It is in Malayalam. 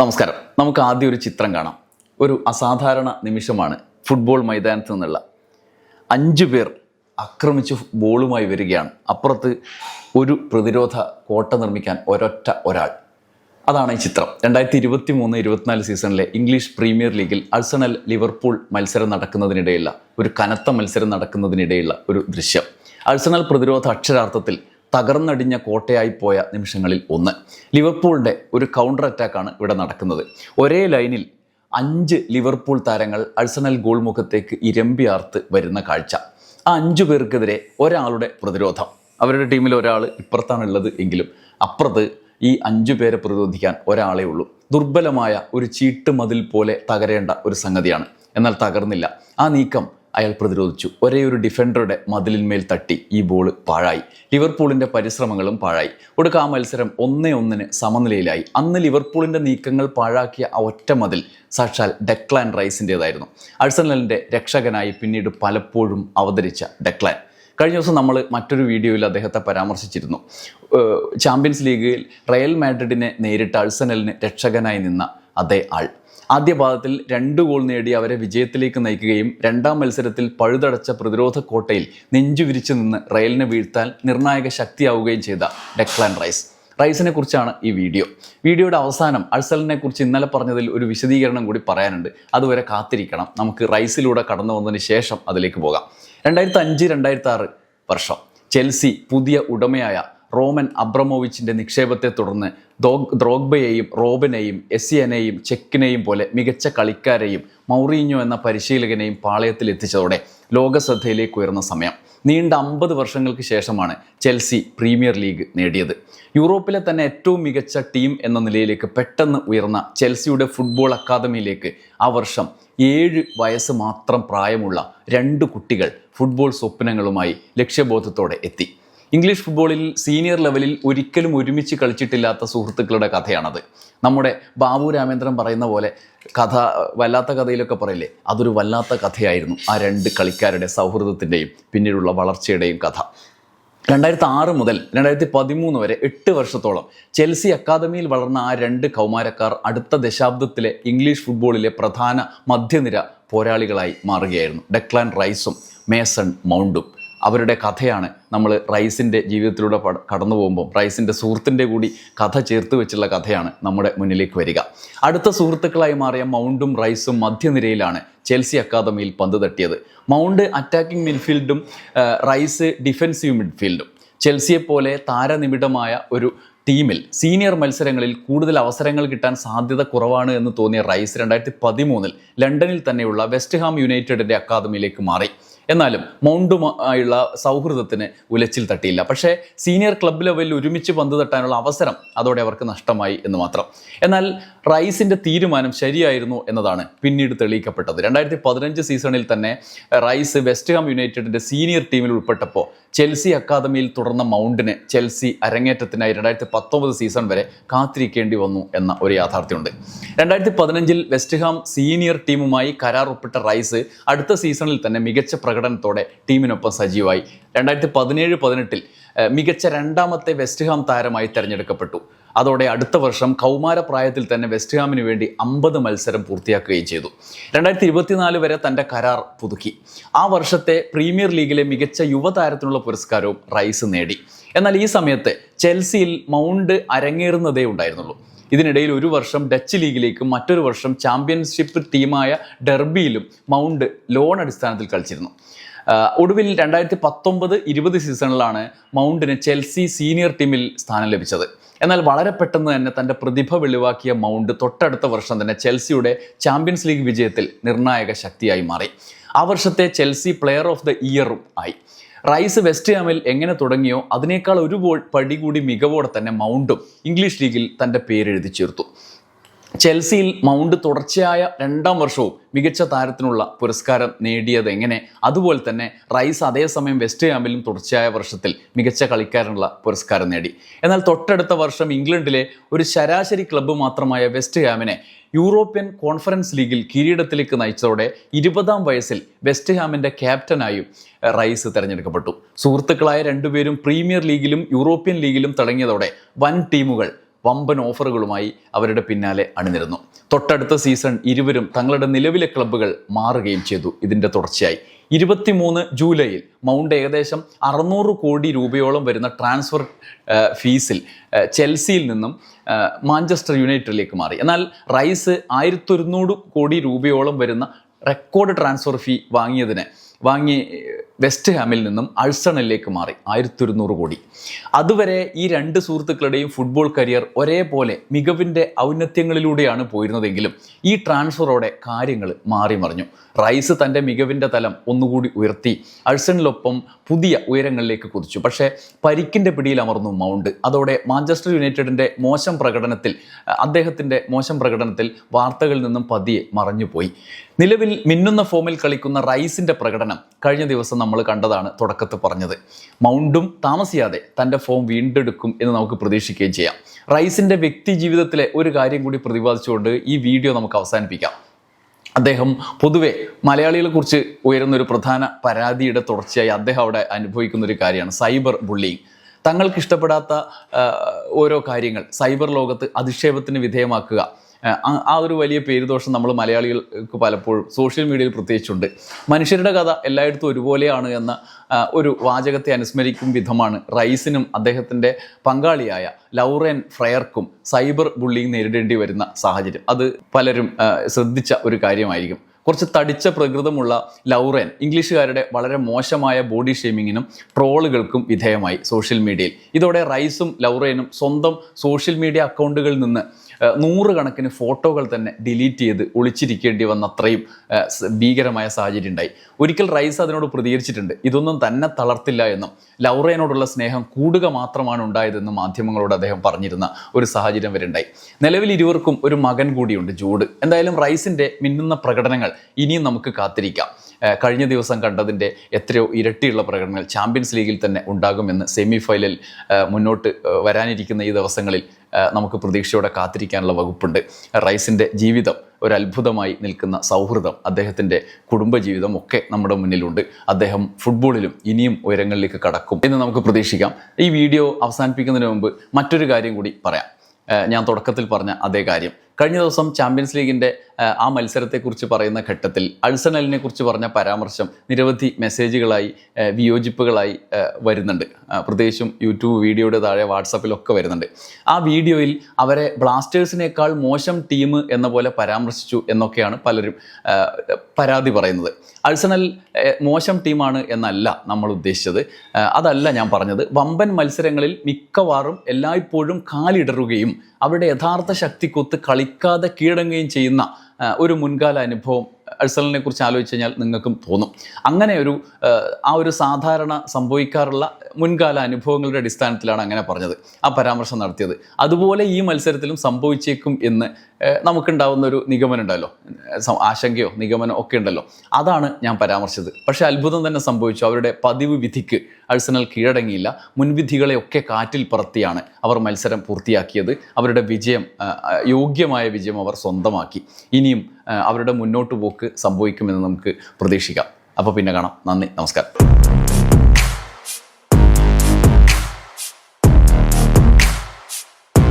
നമസ്കാരം. നമുക്ക് ആദ്യം ഒരു ചിത്രം കാണാം. ഒരു അസാധാരണ നിമിഷമാണ്. ഫുട്ബോൾ മൈതാനത്ത് നിന്നുള്ള 5 പേർ ആക്രമിച്ച് ബോളുമായി വരികയാണ്. അപ്പുറത്ത് ഒരു പ്രതിരോധ കോട്ട നിർമ്മിക്കാൻ ഒരാൾ. അതാണ് ഈ ചിത്രം. 2023-24 സീസണിലെ ഇംഗ്ലീഷ് പ്രീമിയർ ലീഗിൽ ആഴ്സണൽ ലിവർപൂൾ മത്സരം നടക്കുന്നതിനിടെയുള്ള ഒരു കനത്ത മത്സരം നടക്കുന്നതിനിടെയുള്ള ഒരു ദൃശ്യം. ആഴ്സണൽ പ്രതിരോധ അക്ഷരാർത്ഥത്തിൽ തകർന്നടിഞ്ഞ കോട്ടയായി പോയ നിമിഷങ്ങളിൽ ഒന്ന്. ലിവർപൂളിൻ്റെ ഒരു കൗണ്ടർ അറ്റാക്കാണ് ഇവിടെ നടക്കുന്നത്. ഒരേ ലൈനിൽ 5 ലിവർപൂൾ താരങ്ങൾ ആഴ്സണൽ ഗോൾ മുഖത്തേക്ക് ഇരമ്പിയാർത്ത് വരുന്ന കാഴ്ച. ആ 5 പേർക്കെതിരെ ഒരാളുടെ പ്രതിരോധം. അവരുടെ ടീമിൽ ഒരാൾ ഇപ്പുറത്താണുള്ളത് എങ്കിലും അപ്പുറത്ത് ഈ 5 പേരെ പ്രതിരോധിക്കാൻ ഒരാളേ ഉള്ളൂ. ദുർബലമായ ഒരു ചീട്ട് മതിൽ പോലെ തകരേണ്ട ഒരു സംഗതിയാണ്. എന്നാൽ തകർന്നില്ല. ആ നീക്കം അയാൾ പ്രതിരോധിച്ചു. ഒരേ ഒരു ഡിഫൻഡറുടെ മതിലിന്മേൽ തട്ടി ഈ ബോൾ പാഴായി. ലിവർപൂളിൻ്റെ പരിശ്രമങ്ങളും പാഴായി. ഒടുക്ക ആ മത്സരം 1-1 സമനിലയിലായി. അന്ന് ലിവർപൂളിൻ്റെ നീക്കങ്ങൾ പാഴാക്കിയ ആ ഒറ്റ മതിൽ സാക്ഷാൽ ഡെക്ലാൻ റൈസിൻ്റേതായിരുന്നു. ആഴ്സണലിൻ്റെ രക്ഷകനായി പിന്നീട് പലപ്പോഴും അവതരിച്ച ഡെക്ലാൻ. കഴിഞ്ഞ ദിവസം നമ്മൾ മറ്റൊരു വീഡിയോയിൽ അദ്ദേഹത്തെ പരാമർശിച്ചിരുന്നു. ചാമ്പ്യൻസ് ലീഗിൽ റയൽ മാഡ്രിഡിനെ നേരിട്ട് ആഴ്സണലിന് രക്ഷകനായി നിന്ന അതേ ആൾ. ആദ്യ പാദത്തിൽ 2 ഗോൾ നേടി അവരെ വിജയത്തിലേക്ക് നയിക്കുകയും രണ്ടാം മത്സരത്തിൽ പഴുതടച്ച പ്രതിരോധ കോട്ടയിൽ നെഞ്ചുവിരിച്ചു നിന്ന് റയലിനെ വീഴ്ത്താൻ നിർണായക ശക്തിയാവുകയും ചെയ്ത ഡെക്ലാൻ റൈസിനെ കുറിച്ചാണ് ഈ വീഡിയോയുടെ അവസാനം ആഴ്സണലിനെ കുറിച്ച് ഇന്നലെ പറഞ്ഞതിൽ ഒരു വിശദീകരണം കൂടി പറയാനുണ്ട്. അതുവരെ കാത്തിരിക്കണം. നമുക്ക് റൈസിലൂടെ കടന്നു വന്നതിന് ശേഷം അതിലേക്ക് പോകാം. 2005-2006 വർഷം ചെൽസി പുതിയ ഉടമയായ റോമൻ അബ്രമോവിച്ചിൻ്റെ നിക്ഷേപത്തെ തുടർന്ന് ദ്രോഗ്ബയെയും റോബനെയും എസിയനെയും ചെക്കിനെയും പോലെ മികച്ച കളിക്കാരെയും മൗറീഞ്ഞോ എന്ന പരിശീലകനെയും പാളയത്തിൽ എത്തിച്ചതോടെ ലോകശ്രദ്ധയിലേക്ക് ഉയർന്ന സമയം. നീണ്ട 50 വർഷങ്ങൾക്ക് ശേഷമാണ് ചെൽസി പ്രീമിയർ ലീഗ് നേടിയത്. യൂറോപ്പിലെ തന്നെ ഏറ്റവും മികച്ച ടീം എന്ന നിലയിലേക്ക് പെട്ടെന്ന് ഉയർന്ന ചെൽസിയുടെ ഫുട്ബോൾ അക്കാദമിയിലേക്ക് ആ വർഷം 7 വയസ്സ് മാത്രം പ്രായമുള്ള 2 കുട്ടികൾ ഫുട്ബോൾ സ്വപ്നങ്ങളുമായി ലക്ഷ്യബോധത്തോടെ എത്തി. ഇംഗ്ലീഷ് ഫുട്ബോളിൽ സീനിയർ ലെവലിൽ ഒരിക്കലും ഒരുമിച്ച് കളിച്ചിട്ടില്ലാത്ത സുഹൃത്തുക്കളുടെ കഥയാണത്. നമ്മുടെ ബാബു രാമേന്ദ്രൻ പറയുന്ന പോലെ കഥ വല്ലാത്ത കഥയിലൊക്കെ പറയില്ലേ, അതൊരു വല്ലാത്ത കഥയായിരുന്നു ആ 2 കളിക്കാരുടെ സൗഹൃദത്തിൻ്റെയും പിന്നീടുള്ള വളർച്ചയുടെയും കഥ. 2006 മുതൽ 2013 വരെ 8 വർഷത്തോളം ചെൽസി അക്കാദമിയിൽ വളർന്ന ആ 2 കൗമാരക്കാർ അടുത്ത ദശാബ്ദത്തിലെ ഇംഗ്ലീഷ് ഫുട്ബോളിലെ പ്രധാന മധ്യനിര പോരാളികളായി മാറുകയായിരുന്നു. ഡെക്ലാൻ റൈസും മേസൺ മൗണ്ടും. അവരുടെ കഥയാണ് നമ്മൾ റൈസിൻ്റെ ജീവിതത്തിലൂടെ കടന്നു പോകുമ്പോൾ റൈസിൻ്റെ സുഹൃത്തിൻ്റെ കൂടി കഥ ചേർത്ത് വെച്ചുള്ള കഥയാണ് നമ്മുടെ മുന്നിലേക്ക് വരിക. അടുത്ത സുഹൃത്തുക്കളായി മാറിയ മൗണ്ടും റൈസും മധ്യനിരയിലാണ് ചെൽസി അക്കാദമിയിൽ പന്ത് തട്ടിയത്. മൗണ്ട് അറ്റാക്കിംഗ് മിഡ്ഫീൽഡും റൈസ് ഡിഫെൻസീവ് മിഡ്ഫീൽഡും. ചെൽസിയെപ്പോലെ താരനിബിഡമായ ഒരു ടീമിൽ സീനിയർ മത്സരങ്ങളിൽ കൂടുതൽ അവസരങ്ങൾ കിട്ടാൻ സാധ്യത കുറവാണ് എന്ന് തോന്നിയ റൈസ് 2013 ലണ്ടനിൽ തന്നെയുള്ള വെസ്റ്റ് ഹാം യുണൈറ്റഡിൻ്റെ അക്കാദമിയിലേക്ക് മാറി. എന്നാലും മൗണ്ടുമായുള്ള സൗഹൃദത്തിന് ഉലച്ചിൽ തട്ടിയില്ല. പക്ഷേ സീനിയർ ക്ലബ് ലെവലിൽ ഒരുമിച്ച് പന്ത് തട്ടാനുള്ള അവസരം അതോടെ അവർക്ക് നഷ്ടമായി എന്ന് മാത്രം. എന്നാൽ റൈസിൻ്റെ തീരുമാനം ശരിയായിരുന്നു എന്നതാണ് പിന്നീട് തെളിയിക്കപ്പെട്ടത്. 2015 സീസണിൽ തന്നെ റൈസ് വെസ്റ്റ് ഹാം യുണൈറ്റഡിൻ്റെ സീനിയർ ടീമിൽ ഉൾപ്പെട്ടപ്പോൾ ചെൽസി അക്കാദമിയിൽ തുടർന്ന മൗണ്ടിന് ചെൽസി അരങ്ങേറ്റത്തിനായി 2019 സീസൺ വരെ കാത്തിരിക്കേണ്ടി വന്നു എന്ന ഒരു യാഥാർത്ഥ്യമുണ്ട്. 2015 വെസ്റ്റ് ഹാം സീനിയർ ടീമുമായി കരാർ ഒപ്പിട്ട റൈസ് അടുത്ത സീസണിൽ തന്നെ മികച്ച പ്രകടനത്തോടെ ടീമിനൊപ്പം സജീവമായി. 2017-18 മികച്ച 2ാമത്തെ വെസ്റ്റ് ഹാം താരമായി തിരഞ്ഞെടുക്കപ്പെട്ടു. അതോടെ അടുത്ത വർഷം കൗമാരപ്രായത്തിൽ തന്നെ വെസ്റ്റ് ഹാമിന് വേണ്ടി 50 മത്സരം പൂർത്തിയാക്കുകയും ചെയ്തു. 2024 വരെ തൻ്റെ കരാർ പുതുക്കി. ആ വർഷത്തെ പ്രീമിയർ ലീഗിലെ മികച്ച യുവതാരത്തിനുള്ള പുരസ്കാരവും റൈസ് നേടി. എന്നാൽ ഈ സമയത്ത് ചെൽസിയിൽ മൗണ്ട് അരങ്ങേറുന്നതേ ഉണ്ടായിരുന്നുള്ളൂ. ഇതിനിടയിൽ ഒരു വർഷം ഡച്ച് ലീഗിലേക്കും മറ്റൊരു വർഷം ചാമ്പ്യൻഷിപ്പ് ടീമായ ഡെർബിയിലും മൗണ്ട് ലോൺ അടിസ്ഥാനത്തിൽ കളിച്ചിരുന്നു. ഒടുവിൽ 2019-20 സീസണിലാണ് മൗണ്ടിന് ചെൽസി സീനിയർ ടീമിൽ സ്ഥാനം ലഭിച്ചത്. എന്നാൽ വളരെ പെട്ടെന്ന് തന്നെ തൻ്റെ പ്രതിഭ വെളിവാക്കിയ മൗണ്ട് തൊട്ടടുത്ത വർഷം തന്നെ ചെൽസിയുടെ ചാമ്പ്യൻസ് ലീഗ് വിജയത്തിൽ നിർണായക ശക്തിയായി മാറി. ആ വർഷത്തെ ചെൽസി പ്ലെയർ ഓഫ് ദ ഇയറും ആയി. റൈസ് വെസ്റ്റ് ഹാമിൽ എങ്ങനെ തുടങ്ങിയോ അതിനേക്കാൾ ഒരു പടി കൂടി മികവോടെ തന്നെ മൗണ്ടും ഇംഗ്ലീഷ് ലീഗിൽ തൻ്റെ പേരെഴുതി ചേർത്തു. ചെൽസിയിൽ മൗണ്ട് തുടർച്ചയായ 2ാം വർഷവും മികച്ച താരത്തിനുള്ള പുരസ്കാരം നേടിയത് എങ്ങനെ, അതുപോലെ തന്നെ റൈസ് അതേസമയം വെസ്റ്റ് ഹാമിലും തുടർച്ചയായ വർഷത്തിൽ മികച്ച കളിക്കാരനുള്ള പുരസ്കാരം നേടി. എന്നാൽ തൊട്ടടുത്ത വർഷം ഇംഗ്ലണ്ടിലെ ഒരു ശരാശരി ക്ലബ്ബ് മാത്രമായ വെസ്റ്റ് ഹാമിനെ യൂറോപ്യൻ കോൺഫറൻസ് ലീഗിൽ കിരീടത്തിലേക്ക് നയിച്ചതോടെ 20ാം വയസ്സിൽ വെസ്റ്റ് ഹാമിൻ്റെ ക്യാപ്റ്റനായും റൈസ് തിരഞ്ഞെടുക്കപ്പെട്ടു. സുഹൃത്തുക്കളായ 2 പേരും പ്രീമിയർ ലീഗിലും യൂറോപ്യൻ ലീഗിലും തിളങ്ങിയതോടെ വൻ ടീമുകൾ വമ്പൻ ഓഫറുകളുമായി അവരുടെ പിന്നാലെ അണിനിരുന്നു. തൊട്ടടുത്ത സീസൺ ഇരുവരും തങ്ങളുടെ നിലവിലെ ക്ലബ്ബുകൾ മാറുകയും ചെയ്തു. ഇതിൻ്റെ തുടർച്ചയായി 23 ജൂലൈയിൽ മൗണ്ട് ഏകദേശം 600 കോടി രൂപയോളം വരുന്ന ട്രാൻസ്ഫർ ഫീസിൽ ചെൽസിയിൽ നിന്നും മാഞ്ചസ്റ്റർ യുണൈറ്റഡിലേക്ക് മാറി. എന്നാൽ റൈസ് 1100 കോടി രൂപയോളം വരുന്ന റെക്കോർഡ് ട്രാൻസ്ഫർ ഫീ വാങ്ങി വെസ്റ്റ് ഹാമിൽ നിന്നും അഴ്സണലിലേക്ക് മാറി 1100 കോടി. അതുവരെ ഈ രണ്ട് സുഹൃത്തുക്കളുടെയും ഫുട്ബോൾ കരിയർ ഒരേപോലെ മികവിൻ്റെ ഔന്നത്യങ്ങളിലൂടെയാണ് പോയിരുന്നതെങ്കിലും ഈ ട്രാൻസ്ഫറോടെ കാര്യങ്ങൾ മാറിമറിഞ്ഞു. റൈസ് തൻ്റെ മികവിൻ്റെ തലം ഒന്നുകൂടി ഉയർത്തി അഴ്സണലിനൊപ്പം പുതിയ ഉയരങ്ങളിലേക്ക് കുതിച്ചു. പക്ഷേ പരിക്കിൻ്റെ പിടിയിൽ അമർന്നു മൗണ്ട്. അതോടെ മാഞ്ചസ്റ്റർ യുണൈറ്റഡിൻ്റെ അദ്ദേഹത്തിൻ്റെ മോശം പ്രകടനത്തിൽ വാർത്തകളിൽ നിന്നും പതിയെ മറഞ്ഞുപോയി. നിലവിൽ മിന്നുന്ന ഫോമിൽ കളിക്കുന്ന റൈസിൻ്റെ പ്രകടനം കഴിഞ്ഞ ദിവസം നമ്മൾ കണ്ടതാണ്. തുടക്കത്തിൽ പറഞ്ഞത് മൗണ്ടും താമസിയാതെ തൻ്റെ ഫോം വീണ്ടെടുക്കും എന്ന് നമുക്ക് പ്രതീക്ഷിക്കുകയും ചെയ്യാം. റൈസിൻ്റെ വ്യക്തി ജീവിതത്തിലെ ഒരു കാര്യം കൂടി പ്രതിപാദിച്ചുകൊണ്ട് ഈ വീഡിയോ നമുക്ക് അവസാനിപ്പിക്കാം. അദ്ദേഹം പൊതുവെ മലയാളികളെക്കുറിച്ച് ഉയരുന്നൊരു പ്രധാന പരാതിയുടെ തുടർച്ചയായി അദ്ദേഹം അവിടെ അനുഭവിക്കുന്നൊരു കാര്യമാണ് സൈബർ ബുള്ളിങ്. തങ്ങൾക്ക് ഇഷ്ടപ്പെടാത്ത ഓരോ കാര്യങ്ങൾ സൈബർ ലോകത്ത് അധിക്ഷേപത്തിന് വിധേയമാക്കുക. ആ ഒരു വലിയ പേരുദോഷം നമ്മൾ മലയാളികൾക്ക് പലപ്പോഴും സോഷ്യൽ മീഡിയയിൽ പ്രത്യേകിച്ചുണ്ട്. മനുഷ്യരുടെ കഥ എല്ലായിടത്തും ഒരുപോലെയാണ് എന്ന ഒരു വാചകത്തെ അനുസ്മരിക്കും വിധമാണ് റൈസിനും അദ്ദേഹത്തിൻ്റെ പങ്കാളിയായ ലൗറൻ ഫ്രയർക്കും സൈബർ ബുള്ളിങ് നേരിടേണ്ടി വരുന്ന സാഹചര്യം. അത് പലരും ശ്രദ്ധിച്ച ഒരു കാര്യമായിരിക്കും. കുറച്ച് തടിച്ച പ്രകൃതമുള്ള ലൗറൻ ഇംഗ്ലീഷുകാരുടെ വളരെ മോശമായ ബോഡി ഷേമിങ്ങിനും ട്രോളുകൾക്കും വിധേയമായി സോഷ്യൽ മീഡിയയിൽ. ഇതോടെ റൈസും ലൗറനും സ്വന്തം സോഷ്യൽ മീഡിയ അക്കൗണ്ടുകളിൽ നിന്ന് 100 കണക്കിന് ഫോട്ടോകൾ തന്നെ ഡിലീറ്റ് ചെയ്ത് ഒളിച്ചിരിക്കേണ്ടി വന്ന അത്രയും ഭീകരമായ സാഹചര്യം ഉണ്ടായി. ഒരിക്കൽ റൈസ് അതിനോട് പ്രതികരിച്ചിട്ടുണ്ട്. ഇതൊന്നും തന്നെ തളർത്തില്ല എന്നും ലൗറേനോടുള്ള സ്നേഹം കൂടുക മാത്രമാണ് ഉണ്ടായതെന്നും മാധ്യമങ്ങളോട് അദ്ദേഹം പറഞ്ഞിരുന്ന ഒരു സാഹചര്യം വരെ ഉണ്ടായി. നിലവിൽ ഇരുവർക്കും ഒരു മകൻ കൂടിയുണ്ട്, ജൂഡ്. എന്തായാലും റൈസിൻ്റെ മിന്നുന്ന പ്രകടനങ്ങൾ ഇനിയും നമുക്ക് കാത്തിരിക്കാം. കഴിഞ്ഞ ദിവസം കണ്ടതിൻ്റെ എത്രയോ ഇരട്ടിയുള്ള പ്രകടനങ്ങൾ ചാമ്പ്യൻസ് ലീഗിൽ തന്നെ ഉണ്ടാകുമെന്ന് സെമി ഫൈനലിൽ മുന്നോട്ട് വരാനിരിക്കുന്ന ഈ ദിവസങ്ങളിൽ നമുക്ക് പ്രതീക്ഷയോടെ കാത്തിരിക്കാനുള്ള വകുപ്പുണ്ട്. റൈസിൻ്റെ ജീവിതം ഒരു അത്ഭുതമായി നിൽക്കുന്ന സൗഹൃദം, അദ്ദേഹത്തിൻ്റെ കുടുംബജീവിതം ഒക്കെ നമ്മുടെ മുന്നിലുണ്ട്. അദ്ദേഹം ഫുട്ബോളിലും ഇനിയും ഉയരങ്ങളിലേക്ക് കടക്കും എന്ന് നമുക്ക് പ്രതീക്ഷിക്കാം. ഈ വീഡിയോ അവസാനിപ്പിക്കുന്നതിന് മുമ്പ് മറ്റൊരു കാര്യം കൂടി പറയാം. ഞാൻ തുടക്കത്തിൽ പറഞ്ഞ അതേ കാര്യം. കഴിഞ്ഞ ദിവസം ചാമ്പ്യൻസ് ലീഗിൻ്റെ ആ മത്സരത്തെക്കുറിച്ച് പറയുന്ന ഘട്ടത്തിൽ അഴ്സണലിനെ കുറിച്ച് പറഞ്ഞ പരാമർശം നിരവധി മെസ്സേജുകളായി വിയോജിപ്പുകളായി വരുന്നുണ്ട്. പ്രത്യേകിച്ചും യൂട്യൂബ് വീഡിയോയുടെ താഴെ വാട്സപ്പിലൊക്കെ വരുന്നുണ്ട്. ആ വീഡിയോയിൽ അവരെ ബ്ലാസ്റ്റേഴ്സിനേക്കാൾ മോശം ടീം എന്ന പോലെ പരാമർശിച്ചു എന്നൊക്കെയാണ് പലരും പരാതി പറയുന്നത്. അഴ്സണൽ മോശം ടീമാണ് എന്നല്ല നമ്മൾ ഉദ്ദേശിച്ചത്. അതല്ല ഞാൻ പറഞ്ഞത്. വമ്പൻ മത്സരങ്ങളിൽ മിക്കവാറും എല്ലായ്പ്പോഴും കാലിടറുകയും അവരുടെ യഥാർത്ഥ ശക്തിക്കൊത്ത് കളിക്കാതെ കീഴടങ്ങുകയും ചെയ്യുന്ന ഒരു മുൻകാല അനുഭവം അഴ്സണലിനെ കുറിച്ച് ആലോചിച്ച് കഴിഞ്ഞാൽ നിങ്ങൾക്കും തോന്നും. അങ്ങനെ ആ ഒരു സാധാരണ സംഭവിക്കാറുള്ള മുൻകാല അനുഭവങ്ങളുടെ അടിസ്ഥാനത്തിലാണ് അങ്ങനെ പറഞ്ഞത്, ആ പരാമർശം നടത്തിയത്. അതുപോലെ ഈ മത്സരത്തിലും സംഭവിച്ചേക്കും എന്ന് നമുക്കുണ്ടാവുന്ന ഒരു നിഗമനം ഉണ്ടല്ലോ, ആശങ്കയോ നിഗമനം ഒക്കെ ഉണ്ടല്ലോ. അതാണ് ഞാൻ പരാമർശിച്ചത്. പക്ഷേ അത്ഭുതം തന്നെ സംഭവിച്ചു. അവരുടെ പതിവ് വിധിക്ക് അഴ്സണൽ കീഴടങ്ങിയില്ല. മുൻവിധികളെയൊക്കെ കാറ്റിൽ പറത്തിയാണ് അവർ മത്സരം പൂർത്തിയാക്കിയത്. അവരുടെ യോഗ്യമായ വിജയം അവർ സ്വന്തമാക്കി. ഇനിയും അവരുടെ മുന്നോട്ട് പോക്ക് സംഭവിക്കുമെന്ന് നമുക്ക് പ്രതീക്ഷിക്കാം. അപ്പോൾ പിന്നെ കാണാം. നന്ദി, നമസ്കാരം.